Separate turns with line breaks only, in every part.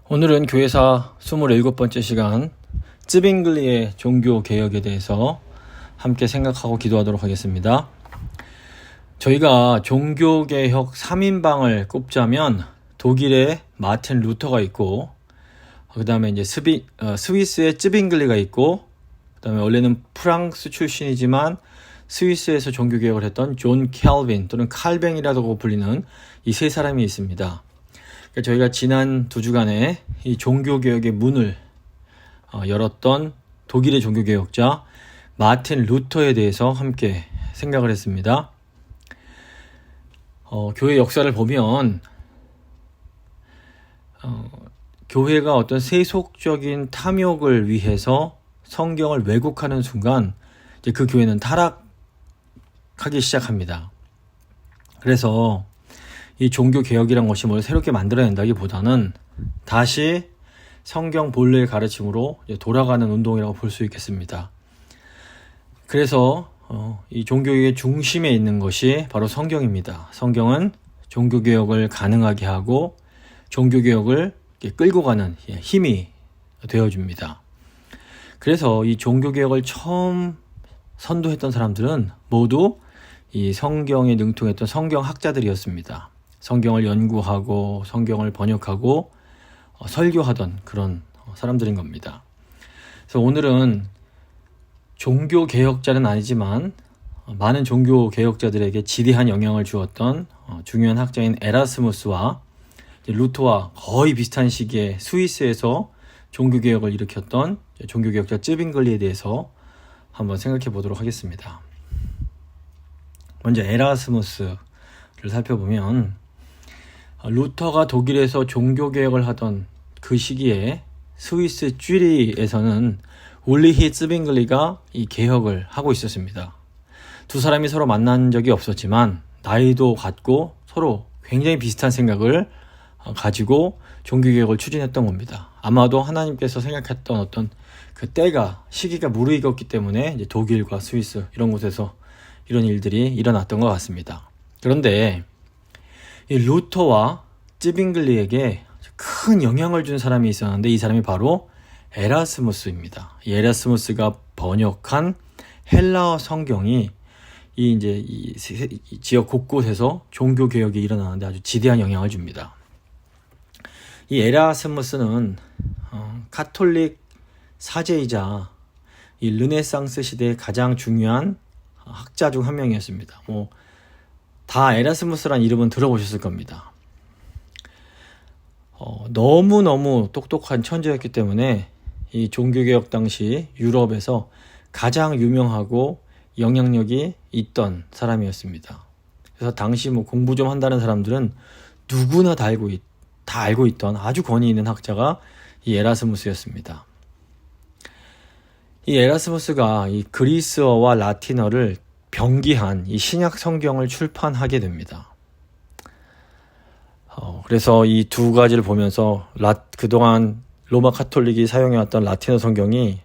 오늘은 교회사 27번째 시간 쯔빙글리의 종교개혁에 대해서 함께 생각하고 기도하도록 하겠습니다. 저희가 종교개혁 3인방을 꼽자면 독일의 마틴 루터가 있고, 그 다음에 이제 스위스의 쯔빙글리가 있고, 그 다음에 원래는 프랑스 출신이지만 스위스에서 종교개혁을 했던 존 캘빈 또는 칼뱅이라고 불리는 이 세 사람이 있습니다. 저희가 지난 2주간에 이 종교개혁의 문을 열었던 독일의 종교개혁자 마틴 루터에 대해서 함께 생각을 했습니다. 교회 역사를 보면 교회가 어떤 세속적인 탐욕을 위해서 성경을 왜곡하는 순간 이제 그 교회는 타락하기 시작합니다. 그래서 이 종교개혁이란 것이 뭘 새롭게 만들어낸다기보다는 다시 성경 본래의 가르침으로 돌아가는 운동이라고 볼 수 있겠습니다. 그래서 이 종교개혁의 중심에 있는 것이 바로 성경입니다. 성경은 종교개혁을 가능하게 하고 종교개혁을 끌고 가는 힘이 되어줍니다. 그래서 이 종교개혁을 처음 선도했던 사람들은 모두 이 성경에 능통했던 성경학자들이었습니다. 성경을 연구하고 성경을 번역하고 설교하던 그런 사람들인 겁니다. 그래서 오늘은 종교개혁자는 아니지만 많은 종교개혁자들에게 지대한 영향을 주었던 중요한 학자인 에라스무스와 루터와 거의 비슷한 시기에 스위스에서 종교개혁을 일으켰던 종교개혁자 쯔빙글리에 대해서 한번 생각해 보도록 하겠습니다. 먼저 에라스무스를 살펴보면 루터가 독일에서 종교개혁을 하던 그 시기에 스위스 쥐리히에서는 울리히 쯔빙글리가 이 개혁을 하고 있었습니다. 두 사람이 서로 만난 적이 없었지만 나이도 같고 서로 굉장히 비슷한 생각을 가지고 종교개혁을 추진했던 겁니다. 아마도 하나님께서 생각했던 어떤 그 시기가 무르익었기 때문에 이제 독일과 스위스 이런 곳에서 이런 일들이 일어났던 것 같습니다. 그런데 이 루터와 쯔빙글리에게 큰 영향을 준 사람이 있었는데 이 사람이 바로 에라스무스입니다. 이 에라스무스가 번역한 헬라어 성경이 이 지역 곳곳에서 종교 개혁이 일어나는데 아주 지대한 영향을 줍니다. 이 에라스무스는 가톨릭 사제이자 이 르네상스 시대의 가장 중요한 학자 중 한 명이었습니다. 다 에라스무스란 이름은 들어보셨을 겁니다. 너무너무 똑똑한 천재였기 때문에 이 종교개혁 당시 유럽에서 가장 유명하고 영향력이 있던 사람이었습니다. 그래서 당시 공부 좀 한다는 사람들은 누구나 다 알고 있던 아주 권위 있는 학자가 이 에라스무스였습니다. 이 에라스무스가 이 그리스어와 라틴어를 병기한 이 신약 성경을 출판하게 됩니다. 그래서 이 두 가지를 보면서 그동안 로마 카톨릭이 사용해왔던 라틴어 성경이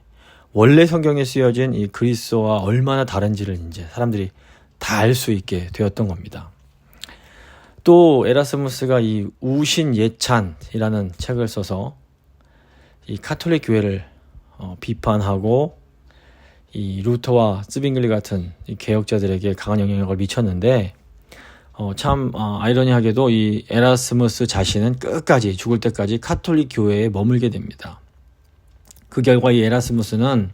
원래 성경에 쓰여진 이 그리스어와 얼마나 다른지를 이제 사람들이 다 알 수 있게 되었던 겁니다. 또 에라스무스가 이 우신 예찬이라는 책을 써서 이 카톨릭 교회를 비판하고 이 루터와 쯔빙글리 같은 이 개혁자들에게 강한 영향력을 미쳤는데 참 아이러니하게도 이 에라스무스 자신은 끝까지 죽을 때까지 카톨릭 교회에 머물게 됩니다. 그 결과 이 에라스무스는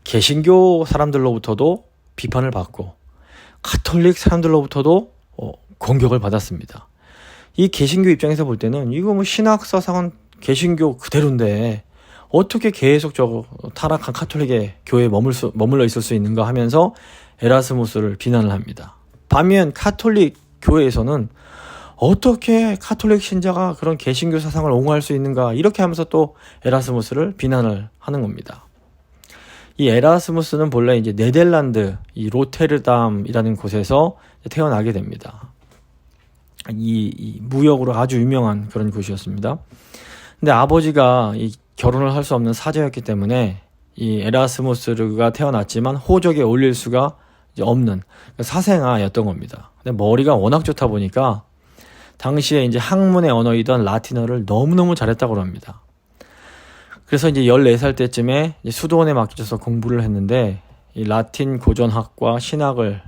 개신교 사람들로부터도 비판을 받고 카톨릭 사람들로부터도 공격을 받았습니다. 이 개신교 입장에서 볼 때는 이거 신학 사상은 개신교 그대로인데 어떻게 계속 타락한 카톨릭의 교회에 머물러 있을 수 있는가 하면서 에라스무스를 비난을 합니다. 반면 카톨릭 교회에서는 어떻게 카톨릭 신자가 그런 개신교 사상을 옹호할 수 있는가 이렇게 하면서 또 에라스무스를 비난을 하는 겁니다. 이 에라스무스는 본래 이제 네덜란드 이 로테르담이라는 곳에서 태어나게 됩니다. 이 무역으로 아주 유명한 그런 곳이었습니다. 근데 아버지가 이 결혼을 할 수 없는 사제였기 때문에 이 에라스무스가 태어났지만 호적에 올릴 수가 없는 사생아였던 겁니다. 근데 머리가 워낙 좋다 보니까 당시에 이제 학문의 언어이던 라틴어를 너무너무 잘했다고 합니다. 그래서 이제 14살 때쯤에 이제 수도원에 맡겨져서 공부를 했는데 이 라틴 고전학과 신학을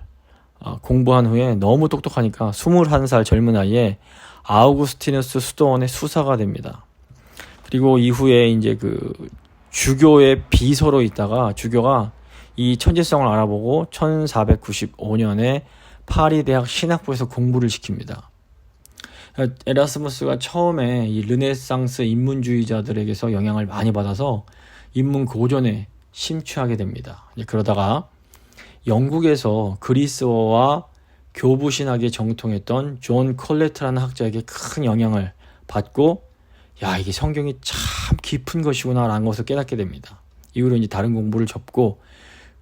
공부한 후에 너무 똑똑하니까 21살 젊은 나이에 아우구스티누스 수도원의 수사가 됩니다. 그리고 이후에 이제 그 주교의 비서로 있다가 주교가 이 천재성을 알아보고 1495년에 파리 대학 신학부에서 공부를 시킵니다. 에라스무스가 처음에 이 르네상스 인문주의자들에게서 영향을 많이 받아서 인문 고전에 심취하게 됩니다. 그러다가 영국에서 그리스어와 교부 신학에 정통했던 존 콜레트라는 학자에게 큰 영향을 받고 야, 이게 성경이 참 깊은 것이구나 라는 것을 깨닫게 됩니다. 이후로 이제 다른 공부를 접고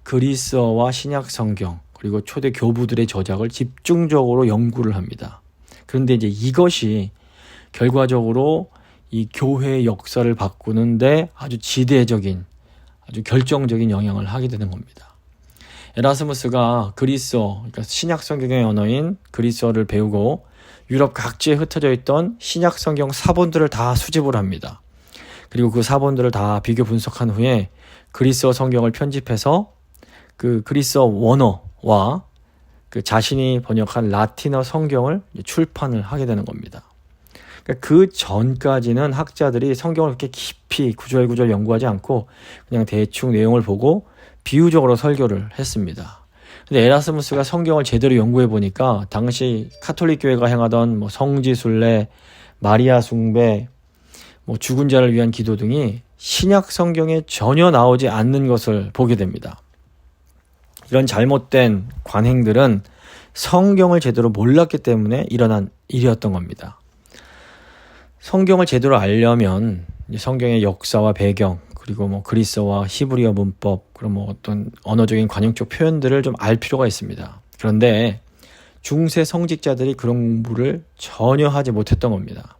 그리스어와 신약 성경 그리고 초대 교부들의 저작을 집중적으로 연구를 합니다. 그런데 이제 이것이 결과적으로 이 교회의 역사를 바꾸는데 아주 지대적인 아주 결정적인 영향을 하게 되는 겁니다. 에라스무스가 그리스어, 그러니까 신약 성경의 언어인 그리스어를 배우고 유럽 각지에 흩어져 있던 신약 성경 사본들을 다 수집을 합니다. 그리고 그 사본들을 다 비교 분석한 후에 그리스어 성경을 편집해서 그 그리스어 원어와 그 자신이 번역한 라틴어 성경을 출판을 하게 되는 겁니다. 그러니까 그 전까지는 학자들이 성경을 그렇게 깊이 구절구절 연구하지 않고 그냥 대충 내용을 보고 비유적으로 설교를 했습니다. 근데 에라스무스가 성경을 제대로 연구해 보니까 당시 카톨릭 교회가 행하던 뭐 성지순례, 마리아 숭배, 뭐 죽은 자를 위한 기도 등이 신약 성경에 전혀 나오지 않는 것을 보게 됩니다. 이런 잘못된 관행들은 성경을 제대로 몰랐기 때문에 일어난 일이었던 겁니다. 성경을 제대로 알려면 성경의 역사와 배경, 그리고 뭐 그리스어와 히브리어 문법, 그리고 뭐 어떤 언어적인 관용적 표현들을 좀 알 필요가 있습니다. 그런데 중세 성직자들이 그런 공부를 전혀 하지 못했던 겁니다.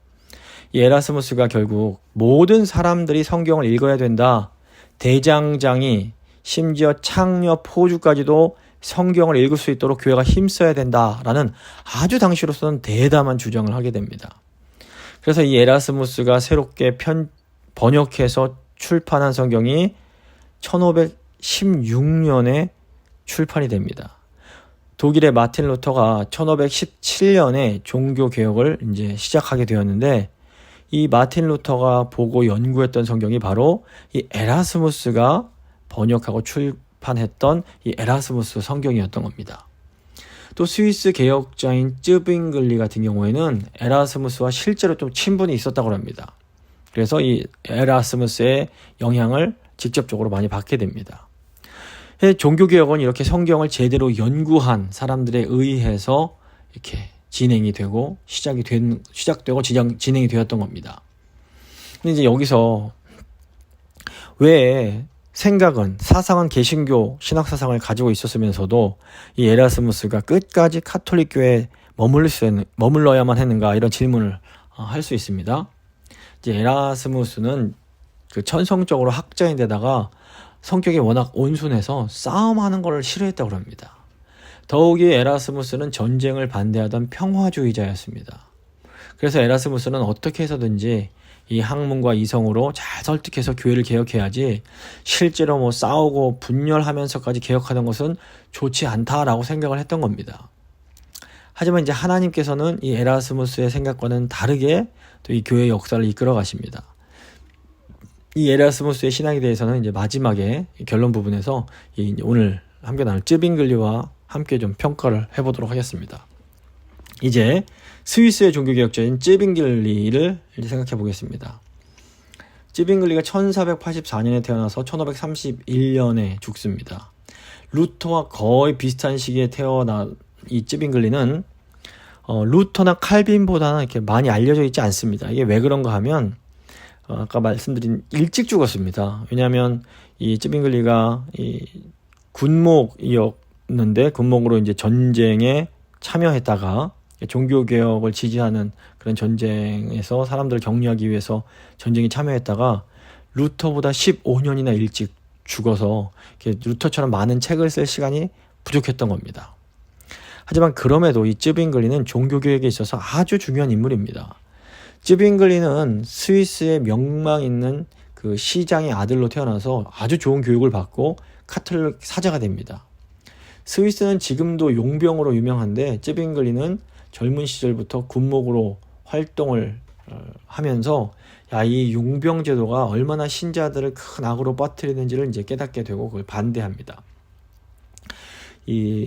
이 에라스무스가 결국 모든 사람들이 성경을 읽어야 된다. 대장장이 심지어 창녀 포주까지도 성경을 읽을 수 있도록 교회가 힘써야 된다라는 아주 당시로서는 대담한 주장을 하게 됩니다. 그래서 이 에라스무스가 새롭게 번역해서 출판한 성경이 1516년에 출판이 됩니다. 독일의 마틴 루터가 1517년에 종교개혁을 이제 시작하게 되었는데 이 마틴 루터가 보고 연구했던 성경이 바로 이 에라스무스가 번역하고 출판했던 이 에라스무스 성경이었던 겁니다. 또 스위스 개혁자인 쯔빙글리 같은 경우에는 에라스무스와 실제로 좀 친분이 있었다고 합니다. 그래서 이 에라스무스의 영향을 직접적으로 많이 받게 됩니다. 종교개혁은 이렇게 성경을 제대로 연구한 사람들에 의해서 이렇게 진행이 되고 시작되고 진행이 되었던 겁니다. 근데 이제 여기서 왜 사상은 개신교 신학사상을 가지고 있었으면서도 이 에라스무스가 끝까지 카톨릭 교회에 머물러야만 했는가 이런 질문을 할 수 있습니다. 이제 에라스무스는 그 천성적으로 학자인데다가 성격이 워낙 온순해서 싸움하는 걸 싫어했다고 합니다. 더욱이 에라스무스는 전쟁을 반대하던 평화주의자였습니다. 그래서 에라스무스는 어떻게 해서든지 이 학문과 이성으로 잘 설득해서 교회를 개혁해야지 실제로 뭐 싸우고 분열하면서까지 개혁하는 것은 좋지 않다라고 생각을 했던 겁니다. 하지만 이제 하나님께서는 이 에라스무스의 생각과는 다르게 또 이 교회의 역사를 이끌어 가십니다. 이 에라스무스의 신앙에 대해서는 이제 마지막에 결론 부분에서 오늘 함께 나눌 쯔빙글리와 함께 좀 평가를 해보도록 하겠습니다. 이제 스위스의 종교개혁자인 쯔빙글리를 생각해 보겠습니다. 쯔빙글리가 1484년에 태어나서 1531년에 죽습니다. 루터와 거의 비슷한 시기에 태어난 이 쯔빙글리는 루터나 칼빈보다는 이렇게 많이 알려져 있지 않습니다. 이게 왜 그런가 하면 아까 말씀드린 일찍 죽었습니다. 왜냐하면 이 쯔빙글리가 이 군목이었는데 군목으로 이제 전쟁에 참여했다가 종교개혁을 지지하는 그런 전쟁에서 사람들을 격려하기 위해서 전쟁에 참여했다가 루터보다 15년이나 일찍 죽어서 루터처럼 많은 책을 쓸 시간이 부족했던 겁니다. 하지만 그럼에도 이 쯔빙글리는 종교개혁에 있어서 아주 중요한 인물입니다. 쯔빙글리는 스위스의 명망 있는 그 시장의 아들로 태어나서 아주 좋은 교육을 받고 카톨릭 사자가 됩니다. 스위스는 지금도 용병으로 유명한데 쯔빙글리는 젊은 시절부터 군목으로 활동을 하면서 이 용병 제도가 얼마나 신자들을 큰 악으로 빠뜨리는지를 이제 깨닫게 되고 그걸 반대합니다.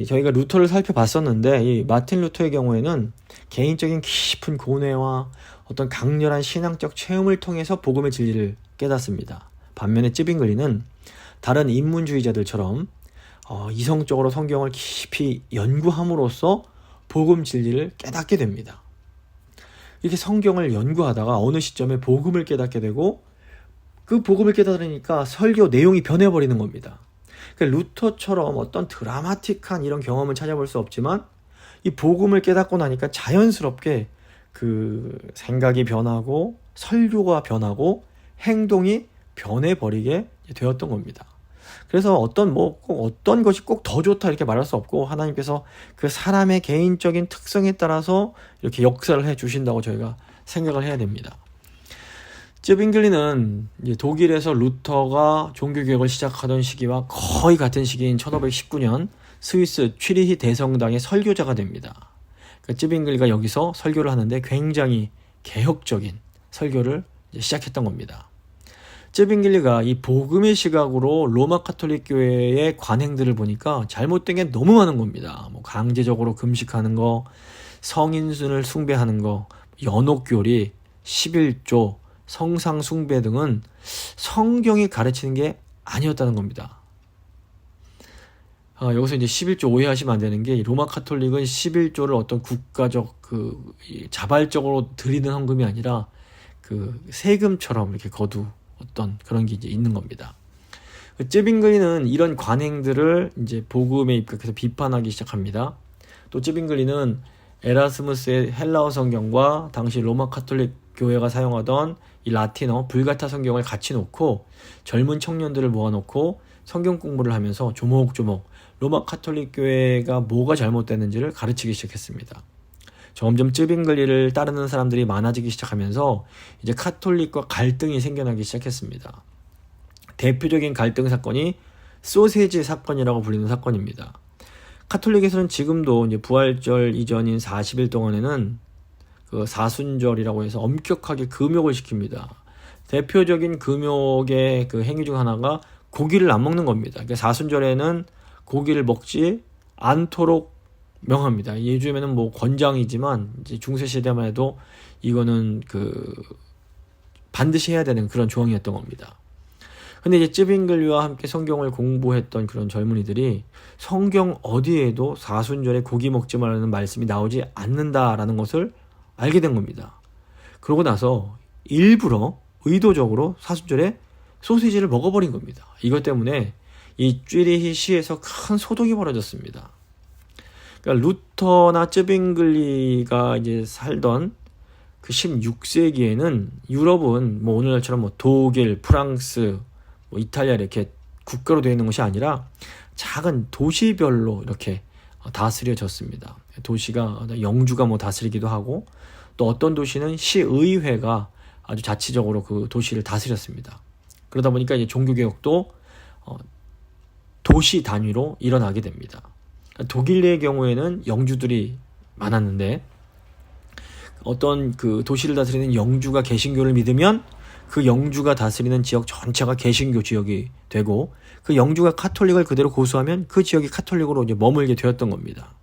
저희가 루터를 살펴봤었는데 이 마틴 루터의 경우에는 개인적인 깊은 고뇌와 어떤 강렬한 신앙적 체험을 통해서 복음의 진리를 깨닫습니다. 반면에 쯔빙글리는 다른 인문주의자들처럼 이성적으로 성경을 깊이 연구함으로써 복음 진리를 깨닫게 됩니다. 이렇게 성경을 연구하다가 어느 시점에 복음을 깨닫게 되고 그 복음을 깨달으니까 설교 내용이 변해버리는 겁니다. 그러니까 루터처럼 어떤 드라마틱한 이런 경험을 찾아볼 수 없지만 이 복음을 깨닫고 나니까 자연스럽게 그 생각이 변하고 설교가 변하고 행동이 변해버리게 되었던 겁니다. 그래서 어떤 것이 꼭 더 좋다 이렇게 말할 수 없고 하나님께서 그 사람의 개인적인 특성에 따라서 이렇게 역사를 해 주신다고 저희가 생각을 해야 됩니다. 쯔빙글리는 이제 독일에서 루터가 종교개혁을 시작하던 시기와 거의 같은 시기인 1519년 스위스 취리히 대성당의 설교자가 됩니다. 그러니까 쯔빙글리가 여기서 설교를 하는데 굉장히 개혁적인 설교를 시작했던 겁니다. 쯔빙글리가 이 복음의 시각으로 로마 카톨릭 교회의 관행들을 보니까 잘못된 게 너무 많은 겁니다. 강제적으로 금식하는 거, 성인순을 숭배하는 거, 연옥교리, 11조, 성상 숭배 등은 성경이 가르치는 게 아니었다는 겁니다. 여기서 이제 11조 오해하시면 안 되는 게 로마 카톨릭은 11조를 어떤 국가적 자발적으로 드리는 헌금이 아니라 세금처럼 이렇게 어떤 그런 게 이제 있는 겁니다. 쯔빙글리는 이런 관행들을 이제 복음에 입각해서 비판하기 시작합니다. 또 쯔빙글리는 에라스무스의 헬라어 성경과 당시 로마 카톨릭 교회가 사용하던 이 라틴어 불가타 성경을 같이 놓고 젊은 청년들을 모아놓고 성경 공부를 하면서 조목조목 로마 카톨릭 교회가 뭐가 잘못됐는지를 가르치기 시작했습니다. 점점 쯔빙글리를 따르는 사람들이 많아지기 시작하면서 이제 카톨릭과 갈등이 생겨나기 시작했습니다. 대표적인 갈등 사건이 소세지 사건이라고 불리는 사건입니다. 카톨릭에서는 지금도 이제 부활절 이전인 40일 동안에는 그 사순절이라고 해서 엄격하게 금욕을 시킵니다. 대표적인 금욕의 그 행위 중 하나가 고기를 안 먹는 겁니다. 그러니까 사순절에는 고기를 먹지 않도록 명합니다. 요즘에는 권장이지만 이제 중세 시대만 해도 이거는 반드시 해야 되는 그런 조항이었던 겁니다. 근데 이제 쯔빙글리와 함께 성경을 공부했던 그런 젊은이들이 성경 어디에도 사순절에 고기 먹지 말라는 말씀이 나오지 않는다라는 것을 알게 된 겁니다. 그러고 나서 일부러 의도적으로 사순절에 소시지를 먹어버린 겁니다. 이것 때문에 이 쥐리히 시에서 큰 소동이 벌어졌습니다. 그러니까 루터나 쯔빙글리가 이제 살던 그 16세기에는 유럽은 오늘날처럼 독일, 프랑스, 이탈리아 이렇게 국가로 되어 있는 것이 아니라 작은 도시별로 이렇게 다스려졌습니다. 도시가 영주가 다스리기도 하고 또 어떤 도시는 시의회가 아주 자치적으로 그 도시를 다스렸습니다. 그러다 보니까 이제 종교개혁도 도시 단위로 일어나게 됩니다. 독일의 경우에는 영주들이 많았는데 어떤 그 도시를 다스리는 영주가 개신교를 믿으면 그 영주가 다스리는 지역 전체가 개신교 지역이 되고 그 영주가 카톨릭을 그대로 고수하면 그 지역이 카톨릭으로 이제 머물게 되었던 겁니다.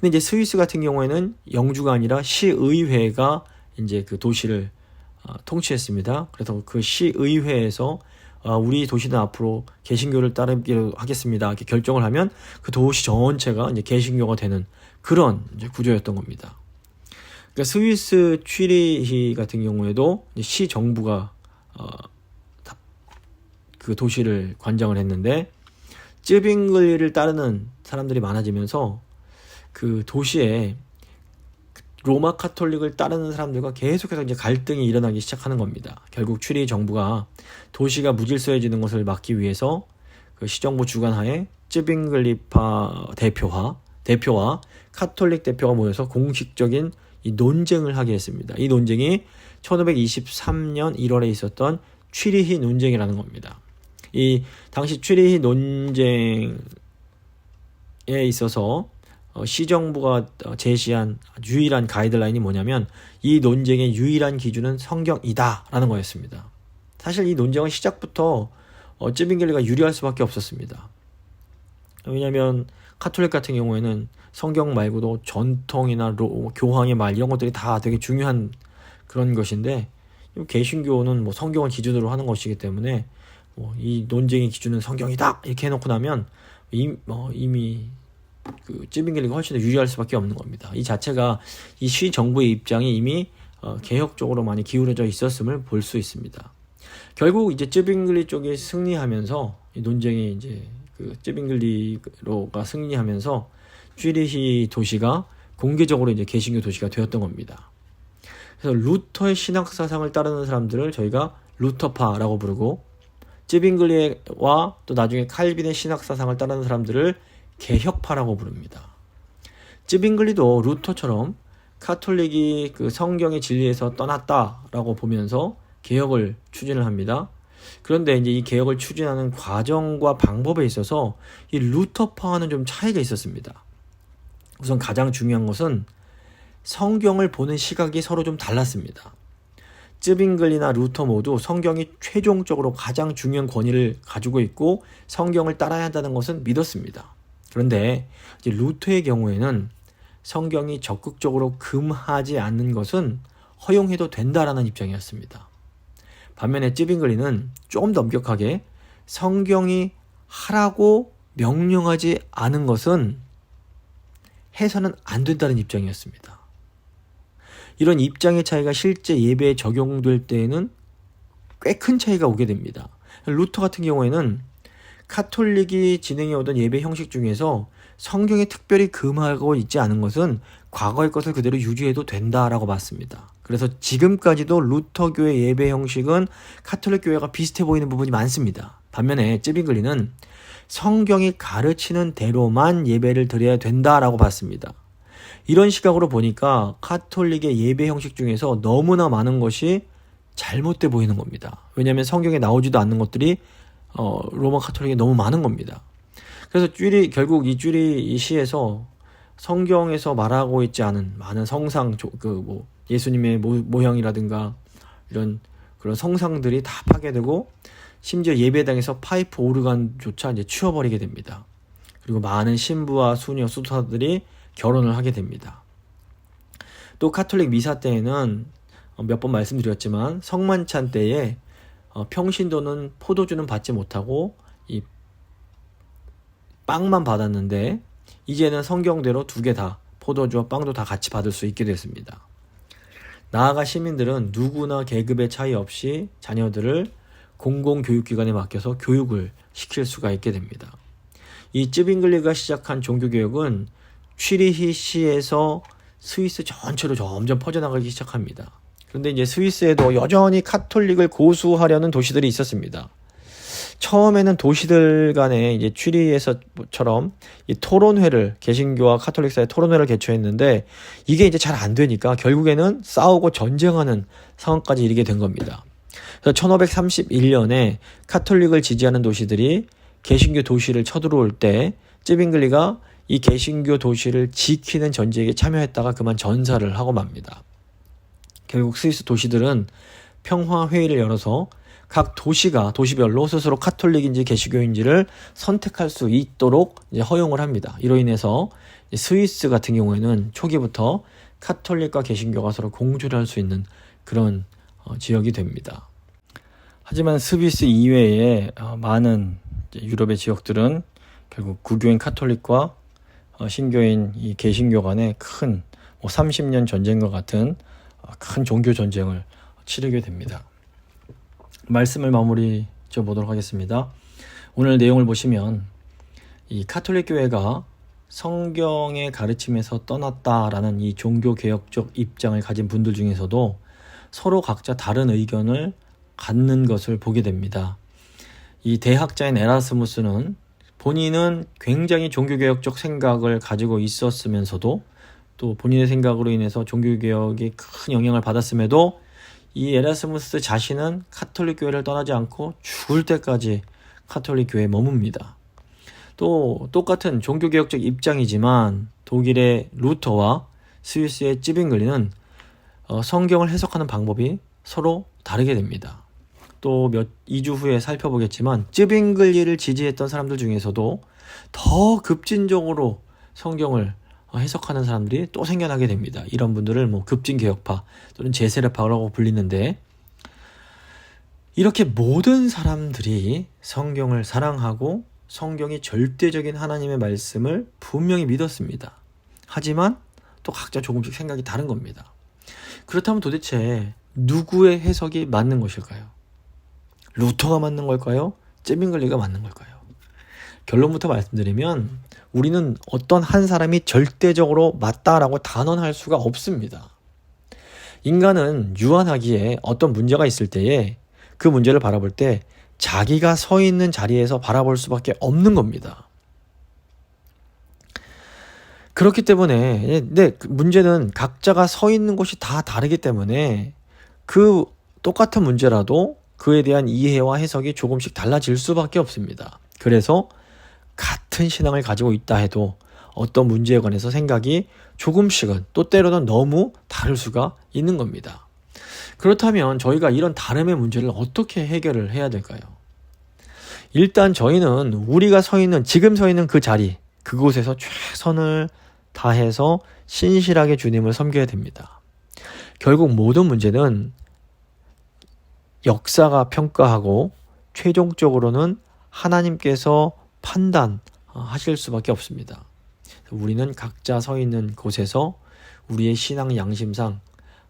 근데 이제 스위스 같은 경우에는 영주가 아니라 시의회가 이제 그 도시를 통치했습니다. 그래서 그 시의회에서 우리 도시는 앞으로 개신교를 따르기로 하겠습니다. 이렇게 결정을 하면 그 도시 전체가 이제 개신교가 되는 그런 이제 구조였던 겁니다. 그러니까 스위스 취리히 같은 경우에도 시 정부가 그 도시를 관장을 했는데 쯔빙글리를 따르는 사람들이 많아지면서 그 도시에 로마 카톨릭을 따르는 사람들과 계속해서 이제 갈등이 일어나기 시작하는 겁니다. 결국 취리히 정부가 도시가 무질서해지는 것을 막기 위해서 그 시정부 주관하에 쯔빙글리파 대표와 대표와 카톨릭 대표가 모여서 공식적인 이 논쟁을 하게 했습니다. 이 논쟁이 1523년 1월에 있었던 취리히 논쟁이라는 겁니다. 이 당시 취리히 논쟁에 있어서 시정부가 제시한 유일한 가이드라인이 뭐냐면 이 논쟁의 유일한 기준은 성경이다 라는 거였습니다. 사실 이 논쟁은 시작부터 쯔빙글리가 유리할 수밖에 없었습니다. 왜냐하면 카톨릭 같은 경우에는 성경 말고도 전통이나 교황의 말 이런 것들이 다 되게 중요한 그런 것인데, 개신교는 뭐 성경을 기준으로 하는 것이기 때문에 이 논쟁의 기준은 성경이다 이렇게 해놓고 나면 이미 그 쯔빙글리가 훨씬 더 유리할 수밖에 없는 겁니다. 이 자체가 이 시 정부의 입장이 이미 개혁적으로 많이 기울어져 있었음을 볼 수 있습니다. 결국 이제 쯔빙글리 쪽이 승리하면서 이 논쟁이 이제 그 쯔빙글리로가 승리하면서 취리히 도시가 공개적으로 이제 개신교 도시가 되었던 겁니다. 그래서 루터의 신학 사상을 따르는 사람들을 저희가 루터파라고 부르고, 쯔빙글리와 또 나중에 칼빈의 신학 사상을 따르는 사람들을 개혁파라고 부릅니다. 쯔빙글리도 루터처럼 카톨릭이 그 성경의 진리에서 떠났다라고 보면서 개혁을 추진을 합니다. 그런데 이제 이 개혁을 추진하는 과정과 방법에 있어서 이 루터파와는 좀 차이가 있었습니다. 우선 가장 중요한 것은 성경을 보는 시각이 서로 좀 달랐습니다. 쯔빙글리나 루터 모두 성경이 최종적으로 가장 중요한 권위를 가지고 있고 성경을 따라야 한다는 것은 믿었습니다. 그런데 이제 루터의 경우에는 성경이 적극적으로 금하지 않는 것은 허용해도 된다라는 입장이었습니다. 반면에 쯔빙글리는 좀 더 엄격하게 성경이 하라고 명령하지 않은 것은 해서는 안 된다는 입장이었습니다. 이런 입장의 차이가 실제 예배에 적용될 때에는 꽤 큰 차이가 오게 됩니다. 루터 같은 경우에는 카톨릭이 진행해오던 예배 형식 중에서 성경에 특별히 금하고 있지 않은 것은 과거의 것을 그대로 유지해도 된다라고 봤습니다. 그래서 지금까지도 루터교의 예배 형식은 카톨릭 교회가 비슷해 보이는 부분이 많습니다. 반면에 쯔빙글리는 성경이 가르치는 대로만 예배를 드려야 된다라고 봤습니다. 이런 시각으로 보니까 카톨릭의 예배 형식 중에서 너무나 많은 것이 잘못돼 보이는 겁니다. 왜냐하면 성경에 나오지도 않는 것들이 로마 카톨릭에 너무 많은 겁니다. 그래서 결국 이 시에서 성경에서 말하고 있지 않은 많은 성상, 예수님의 모형이라든가 이런 그런 성상들이 다 파괴되고, 심지어 예배당에서 파이프 오르간조차 이제 치워버리게 됩니다. 그리고 많은 신부와 수녀, 수도사들이 결혼을 하게 됩니다. 또 카톨릭 미사 때에는 몇 번 말씀드렸지만 성만찬 때에 평신도는 포도주는 받지 못하고 이 빵만 받았는데, 이제는 성경대로 두 개 다 포도주와 빵도 다 같이 받을 수 있게 됐습니다. 나아가 시민들은 누구나 계급의 차이 없이 자녀들을 공공교육기관에 맡겨서 교육을 시킬 수가 있게 됩니다. 이 쯔빙글리가 시작한 종교개혁은 취리히 시에서 스위스 전체로 점점 퍼져나가기 시작합니다. 그런데 이제 스위스에도 여전히 카톨릭을 고수하려는 도시들이 있었습니다. 처음에는 도시들 간에 이제 취리히에서처럼 이 토론회를, 개신교와 카톨릭 사이 토론회를 개최했는데 이게 이제 잘 안 되니까 결국에는 싸우고 전쟁하는 상황까지 이르게 된 겁니다. 그래서 1531년에 카톨릭을 지지하는 도시들이 개신교 도시를 쳐들어올 때 쯔빙글리가 이 개신교 도시를 지키는 전쟁에 참여했다가 그만 전사를 하고 맙니다. 결국 스위스 도시들은 평화회의를 열어서 각 도시별로 스스로 카톨릭인지 개신교인지를 선택할 수 있도록 이제 허용을 합니다. 이로 인해서 스위스 같은 경우에는 초기부터 카톨릭과 개신교가 서로 공존을 할 수 있는 그런 지역이 됩니다. 하지만 스위스 이외에 많은 유럽의 지역들은 결국 구교인 카톨릭과 신교인 이 개신교 간의 큰 30년 전쟁과 같은 큰 종교 전쟁을 치르게 됩니다. 말씀을 마무리 지어보도록 하겠습니다. 오늘 내용을 보시면 이 카톨릭 교회가 성경의 가르침에서 떠났다라는 이 종교개혁적 입장을 가진 분들 중에서도 서로 각자 다른 의견을 갖는 것을 보게 됩니다. 이 대학자인 에라스무스는 본인은 굉장히 종교개혁적 생각을 가지고 있었으면서도 또 본인의 생각으로 인해서 종교개혁이 큰 영향을 받았음에도 이 에라스무스 자신은 카톨릭 교회를 떠나지 않고 죽을 때까지 카톨릭 교회에 머뭅니다. 또 똑같은 종교개혁적 입장이지만 독일의 루터와 스위스의 찌빙글리는 성경을 해석하는 방법이 서로 다르게 됩니다. 또 2주 후에 살펴보겠지만 찌빙글리를 지지했던 사람들 중에서도 더 급진적으로 성경을 해석하는 사람들이 또 생겨나게 됩니다. 이런 분들을 급진개혁파 또는 제세례파라고 불리는데, 이렇게 모든 사람들이 성경을 사랑하고 성경이 절대적인 하나님의 말씀을 분명히 믿었습니다. 하지만 또 각자 조금씩 생각이 다른 겁니다. 그렇다면 도대체 누구의 해석이 맞는 것일까요? 루터가 맞는 걸까요? 찌빙글리가 맞는 걸까요? 결론부터 말씀드리면 우리는 어떤 한 사람이 절대적으로 맞다라고 단언할 수가 없습니다. 인간은 유한하기에 어떤 문제가 있을 때에 그 문제를 바라볼 때 자기가 서 있는 자리에서 바라볼 수밖에 없는 겁니다. 그렇기 때문에 문제는 각자가 서 있는 곳이 다 다르기 때문에 그 똑같은 문제라도 그에 대한 이해와 해석이 조금씩 달라질 수밖에 없습니다. 그래서 같은 신앙을 가지고 있다 해도 어떤 문제에 관해서 생각이 조금씩은 또 때로는 너무 다를 수가 있는 겁니다. 그렇다면 저희가 이런 다름의 문제를 어떻게 해결을 해야 될까요? 일단 저희는 우리가 지금 서 있는 그 자리, 그곳에서 최선을 다해서 신실하게 주님을 섬겨야 됩니다. 결국 모든 문제는 역사가 평가하고 최종적으로는 하나님께서 판단하실 수밖에 없습니다. 우리는 각자 서 있는 곳에서 우리의 신앙 양심상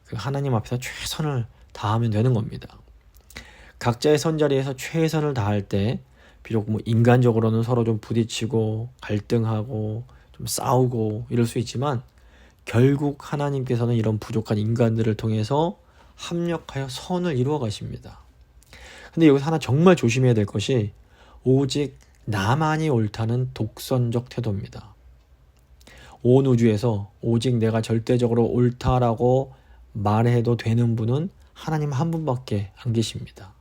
그 하나님 앞에서 최선을 다하면 되는 겁니다. 각자의 선자리에서 최선을 다할 때 비록 인간적으로는 서로 좀 부딪히고 갈등하고 좀 싸우고 이럴 수 있지만 결국 하나님께서는 이런 부족한 인간들을 통해서 합력하여 선을 이루어 가십니다. 근데 여기서 하나 정말 조심해야 될 것이 오직 나만이 옳다는 독선적 태도입니다. 온 우주에서 오직 내가 절대적으로 옳다라고 말해도 되는 분은 하나님 한 분밖에 안 계십니다.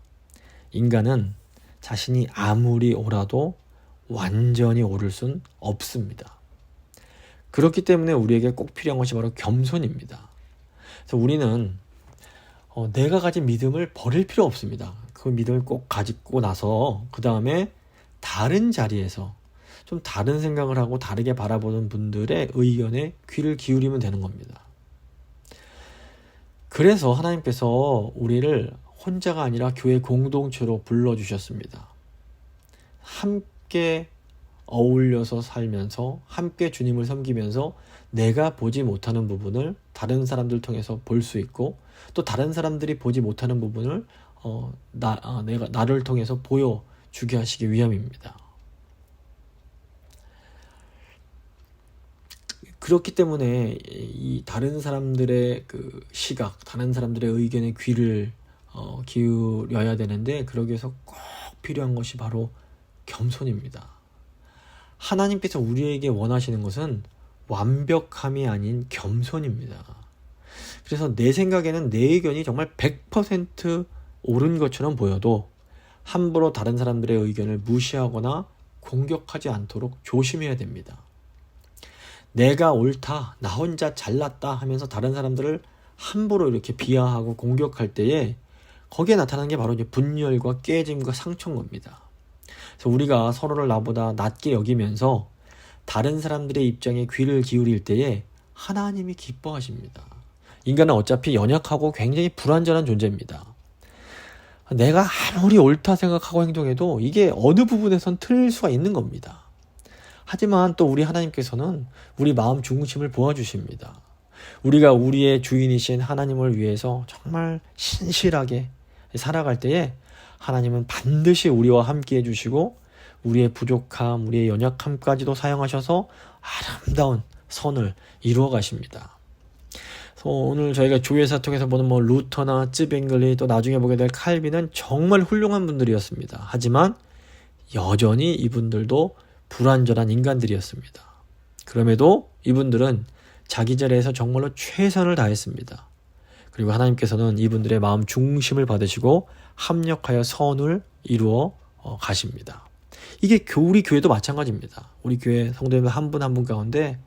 인간은 자신이 아무리 옳아도 완전히 옳을 순 없습니다. 그렇기 때문에 우리에게 꼭 필요한 것이 바로 겸손입니다. 그래서 우리는 내가 가진 믿음을 버릴 필요 없습니다. 그 믿음을 꼭 가지고 나서 그 다음에 다른 자리에서 좀 다른 생각을 하고 다르게 바라보는 분들의 의견에 귀를 기울이면 되는 겁니다. 그래서 하나님께서 우리를 혼자가 아니라 교회 공동체로 불러주셨습니다. 함께 어울려서 살면서 함께 주님을 섬기면서 내가 보지 못하는 부분을 다른 사람들 통해서 볼 수 있고 또 다른 사람들이 보지 못하는 부분을 나를 통해서 보여주게 하시기 위함입니다. 그렇기 때문에 이 다른 사람들의 그 시각, 다른 사람들의 의견에 귀를 기울여야 되는데 그러기 위해서 꼭 필요한 것이 바로 겸손입니다. 하나님께서 우리에게 원하시는 것은 완벽함이 아닌 겸손입니다. 그래서 내 생각에는 내 의견이 정말 100% 옳은 것처럼 보여도 함부로 다른 사람들의 의견을 무시하거나 공격하지 않도록 조심해야 됩니다. 내가 옳다, 나 혼자 잘났다 하면서 다른 사람들을 함부로 이렇게 비하하고 공격할 때에 거기에 나타나는 게 바로 이제 분열과 깨짐과 상처인 겁니다. 그래서 우리가 서로를 나보다 낮게 여기면서 다른 사람들의 입장에 귀를 기울일 때에 하나님이 기뻐하십니다. 인간은 어차피 연약하고 굉장히 불완전한 존재입니다. 내가 아무리 옳다 생각하고 행동해도 이게 어느 부분에선 틀릴 수가 있는 겁니다. 하지만 또 우리 하나님께서는 우리 마음 중심을 보아주십니다. 우리가 우리의 주인이신 하나님을 위해서 정말 신실하게 살아갈 때에 하나님은 반드시 우리와 함께 해주시고 우리의 부족함, 우리의 연약함까지도 사용하셔서 아름다운 선을 이루어 가십니다. 오늘 저희가 조회사 통해서 보는 루터나 찌빙글리 또 나중에 보게 될 칼빈은 정말 훌륭한 분들이었습니다. 하지만 여전히 이분들도 불완전한 인간들이었습니다. 그럼에도 이분들은 자기 자리에서 정말로 최선을 다했습니다. 그리고 하나님께서는 이분들의 마음 중심을 받으시고 합력하여 선을 이루어 가십니다. 이게 우리 교회도 마찬가지입니다. 우리 교회 성도님들 한 분 한 분 가운데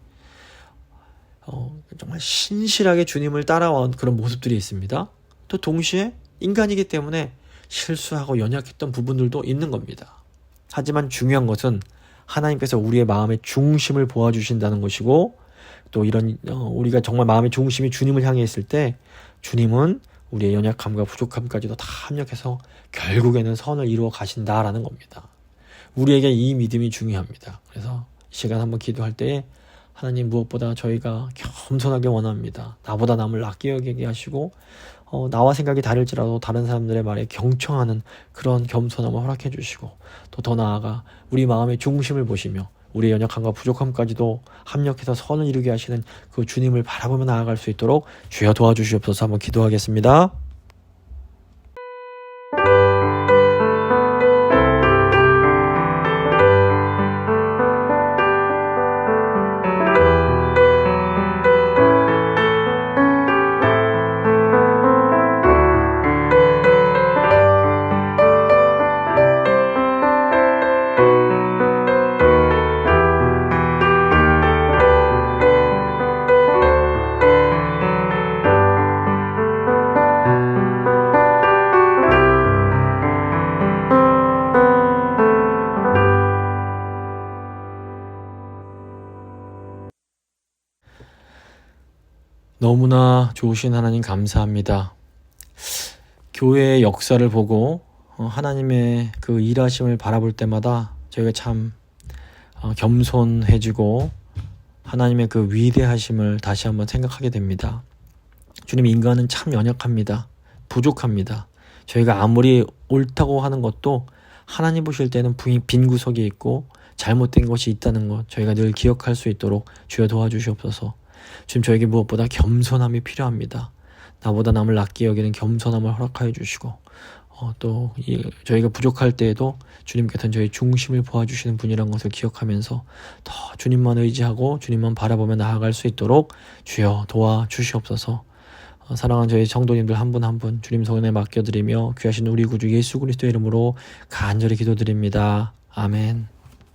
정말 신실하게 주님을 따라온 그런 모습들이 있습니다. 또 동시에 인간이기 때문에 실수하고 연약했던 부분들도 있는 겁니다. 하지만 중요한 것은 하나님께서 우리의 마음의 중심을 보아주신다는 것이고, 또 이런 우리가 정말 마음의 중심이 주님을 향해 있을 때 주님은 우리의 연약함과 부족함까지도 다 합력해서 결국에는 선을 이루어 가신다라는 겁니다. 우리에게 이 믿음이 중요합니다. 그래서 이 시간 한번 기도할 때에 하나님, 무엇보다 저희가 겸손하게 원합니다. 나보다 남을 아끼 여기게 하시고 나와 생각이 다를지라도 다른 사람들의 말에 경청하는 그런 겸손함을 허락해 주시고, 또 더 나아가 우리 마음의 중심을 보시며 우리의 연약함과 부족함까지도 합력해서 선을 이루게 하시는 그 주님을 바라보며 나아갈 수 있도록 주여 도와주시옵소서. 한번 기도하겠습니다. 너무나 좋으신 하나님 감사합니다. 교회의 역사를 보고 하나님의 그 일하심을 바라볼 때마다 저희가 참 겸손해지고 하나님의 그 위대하심을 다시 한번 생각하게 됩니다. 주님, 인간은 참 연약합니다. 부족합니다. 저희가 아무리 옳다고 하는 것도 하나님 보실 때는 빈 구석이 있고 잘못된 것이 있다는 것 저희가 늘 기억할 수 있도록 주여 도와주시옵소서. 주님, 저에게 무엇보다 겸손함이 필요합니다. 나보다 남을 낫게 여기는 겸손함을 허락하여 주시고, 또 저희가 부족할 때에도 주님께서는 저희 중심을 보아주시는 분이라는 것을 기억하면서 더 주님만 의지하고 주님만 바라보며 나아갈 수 있도록 주여 도와주시옵소서. 사랑하는 저희 성도님들 한 분 한 분 주님 손에 맡겨드리며 귀하신 우리 구주 예수 그리스도의 이름으로 간절히 기도드립니다. 아멘.